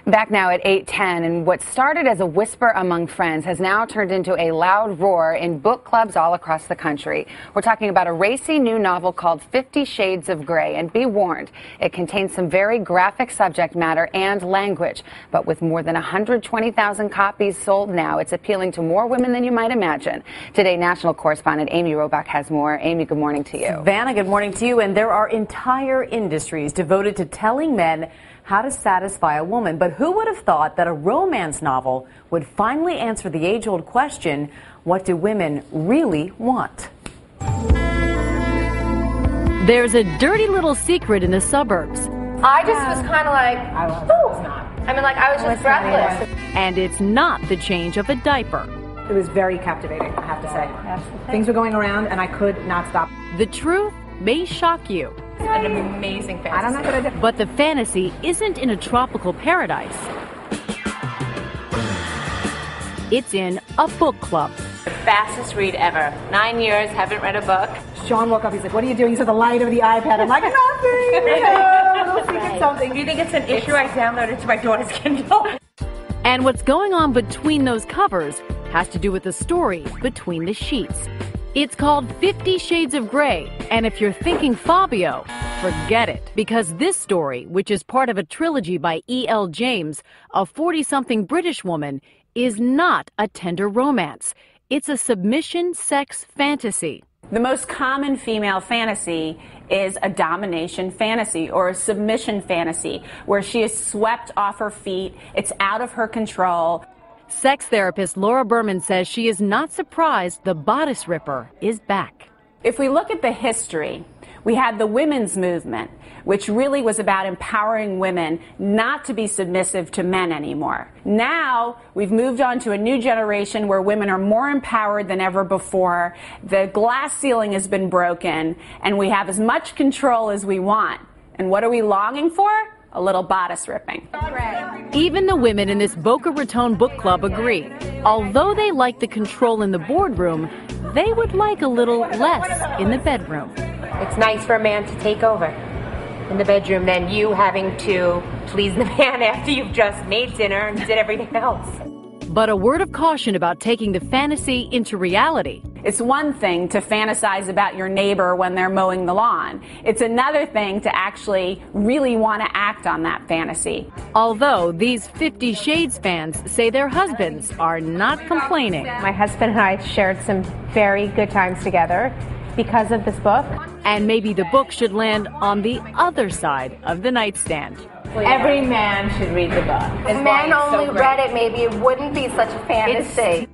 Back now at 8:10, and what started as a whisper among friends has now turned into a loud roar in book clubs all across the country. We're talking about a racy new novel called 50 Shades of Grey, and be warned, it contains some very graphic subject matter and language. But with more than 120,000 copies sold now, it's appealing to more women than you might imagine. Today, national correspondent Amy Robach has more. Amy, good morning to you. Savannah, good morning to you. And there are entire industries devoted to telling men how to satisfy a woman. But who would have thought that a romance novel would finally answer the age-old question, what do women really want? There's a dirty little secret in the suburbs. I just was kind of like, I was just breathless. And it's not the change of a diaper. It was very captivating, I have to say. Things were going around and I could not stop. The truth may shock you. An amazing fantasy. I don't know what I did. But the fantasy isn't in a tropical paradise. It's in a book club. The fastest read ever. 9 years, haven't read a book. Sean woke up, he's like, what are you doing? He's at the light of the iPad. I'm like, nothing. Something. Do you think it's an issue? I downloaded it to my daughter's Kindle. And what's going on between those covers has to do with the story between the sheets. It's called 50 Shades of Grey, and if you're thinking Fabio, forget it. Because this story, which is part of a trilogy by E.L. James, a 40-something British woman, is not a tender romance. It's a submission sex fantasy. The most common female fantasy is a domination fantasy or a submission fantasy, where she is swept off her feet, it's out of her control. Sex therapist Laura Berman says she is not surprised the bodice ripper is back. If we look at the history, we had the women's movement, which really was about empowering women not to be submissive to men anymore. Now, we've moved on to a new generation where women are more empowered than ever before. The glass ceiling has been broken, and we have as much control as we want. And what are we longing for? A little bodice ripping. Even the women in this Boca Raton book club agree. Although they like the control in the boardroom, they would like a little less in the bedroom. It's nice for a man to take over in the bedroom than you having to please the man after you've just made dinner and did everything else. But a word of caution about taking the fantasy into reality. It's one thing to fantasize about your neighbor when they're mowing the lawn. It's another thing to actually really want to act on that fantasy. Although these 50 Shades fans say their husbands are not complaining. My husband and I shared some very good times together because of this book. And maybe the book should land on the other side of the nightstand. Every man should read the book. If men only read it, maybe it wouldn't be such a fantasy.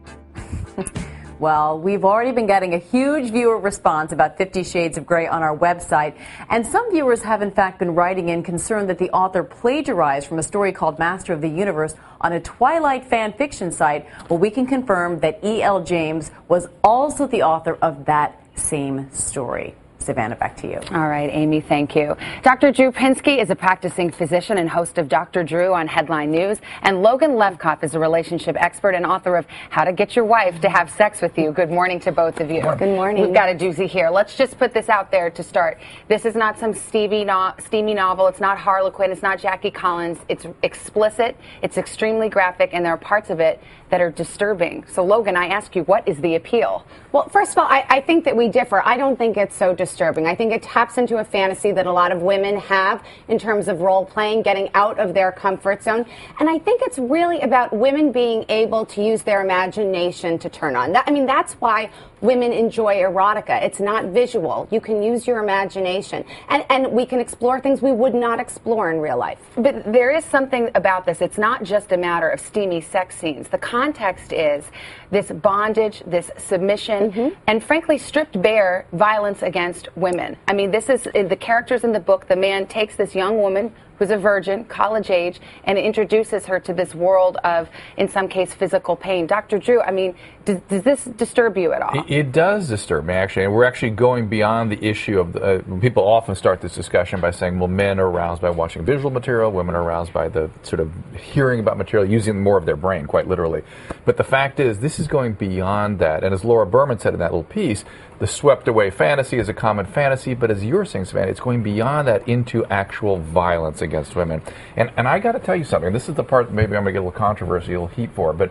Well, we've already been getting a huge viewer response about 50 Shades of Grey on our website. And some viewers have, in fact, been writing in concerned that the author plagiarized from a story called Master of the Universe on a Twilight fan fiction site. Well, we can confirm that E.L. James was also the author of that same story. Savannah, back to you. All right, Amy, thank you. Dr. Drew Pinsky is a practicing physician and host of Dr. Drew on Headline News. And Logan Levkoff is a relationship expert and author of How to Get Your Wife to Have Sex with You. Good morning to both of you. Good morning. We've got a doozy here. Let's just put this out there to start. This is not some steamy novel. It's not Harlequin. It's not Jackie Collins. It's explicit. It's extremely graphic, and there are parts of it that are disturbing. So, Logan, I ask you, what is the appeal? Well, first of all, I think that we differ. I don't think it's so disturbing. I think it taps into a fantasy that a lot of women have in terms of role playing, getting out of their comfort zone. And I think it's really about women being able to use their imagination to turn on. That's why women enjoy erotica. It's not visual. You can use your imagination. And we can explore things we would not explore in real life. But there is something about this. It's not just a matter of steamy sex scenes. The context is this bondage, this submission, and frankly, stripped bare violence against women. I mean, this is the characters in the book. The man takes this young woman who's a virgin, college age, and introduces her to this world of, in some case, physical pain. Dr. Drew, I mean, does this disturb you at all? It does disturb me, actually. And we're actually going beyond the issue of people often start this discussion by saying, well, men are aroused by watching visual material, women are aroused by the sort of hearing about material, using more of their brain, quite literally. But the fact is, this is going beyond that. And as Laura Berman said in that little piece, the swept away fantasy is a common fantasy, but as you're saying, Savannah, it's going beyond that into actual violence against women. And I got to tell you something. This is the part maybe I'm going to get a little controversial heat for, but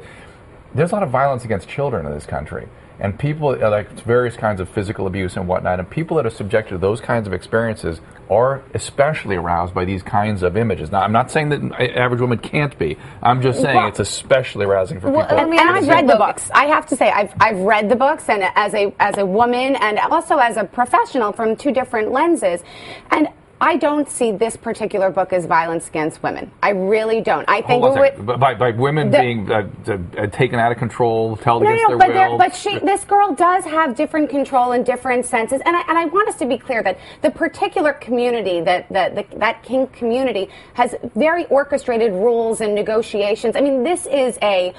there's a lot of violence against children in this country. And people, like various kinds of physical abuse and whatnot, and people that are subjected to those kinds of experiences are especially aroused by these kinds of images. Now, I'm not saying that an average woman can't be. I'm just saying it's especially arousing for people. And I've read the books. I have to say, I've read the books, and as a woman and also as a professional from two different lenses, and I don't see this particular book as violence against women. I really don't. I think by women being taken out of control, held against their will. But this girl does have different control in different senses, and I want us to be clear that the particular community, that kink community, has very orchestrated rules and negotiations. I mean, this is a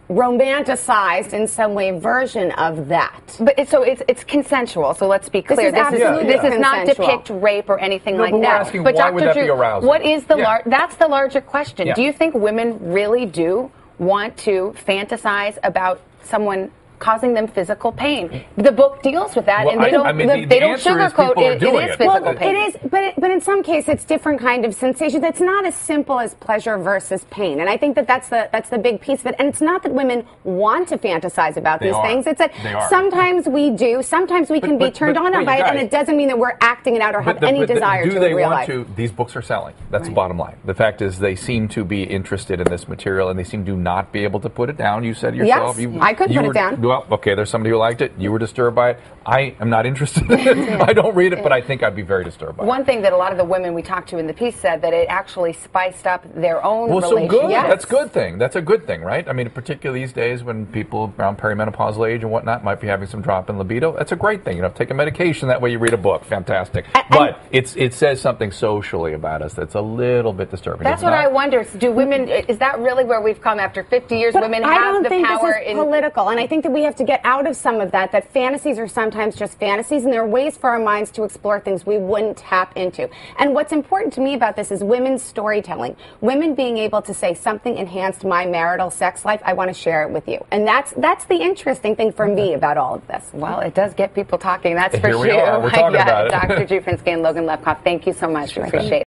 romanticized in some way version of that. But it's consensual. So let's be clear. This is not depict rape or anything like that. But why would that be arousing? What is that's the larger question. Yeah. Do you think women really do want to fantasize about someone causing them physical pain? The book deals with that, and they don't sugarcoat it. It is physical pain. It is, but in some cases, it's different kind of sensations. It's not as simple as pleasure versus pain, and I think that's the big piece of it. And it's not that women want to fantasize about these things. It's that sometimes we do. Sometimes we can be turned on by it, and it doesn't mean that we're acting it out or have any desire to in real life. These books are selling. That's the bottom line. The fact is, they seem to be interested in this material, and they seem to not be able to put it down. You said yourself. Yes, I could put it down. Well, okay, there's somebody who liked it. You were disturbed by it. I am not interested in it. I don't read it, but I think I'd be very disturbed by it. One thing that a lot of the women we talked to in the piece said that it actually spiced up their own relationship. So good. Yes. That's a good thing. That's a good thing, right? I mean, particularly these days when people around perimenopausal age and whatnot might be having some drop in libido. That's a great thing. Take a medication, that way you read a book. Fantastic. But it says something socially about us that's a little bit disturbing. That's what I wonder. Do women, is that really where we've come after 50 years? But women have the power. I don't think this is political, and I think that we have to get out of some of that fantasies are sometimes just fantasies, and there are ways for our minds to explore things we wouldn't tap into. And what's important to me about this is women's storytelling. Women being able to say something enhanced my marital sex life, I want to share it with you. And that's the interesting thing for me about all of this. Well, it does get people talking, that's for sure. We're talking about it. Dr. Jufinski and Logan Lefkoff, thank you so much. Appreciate it.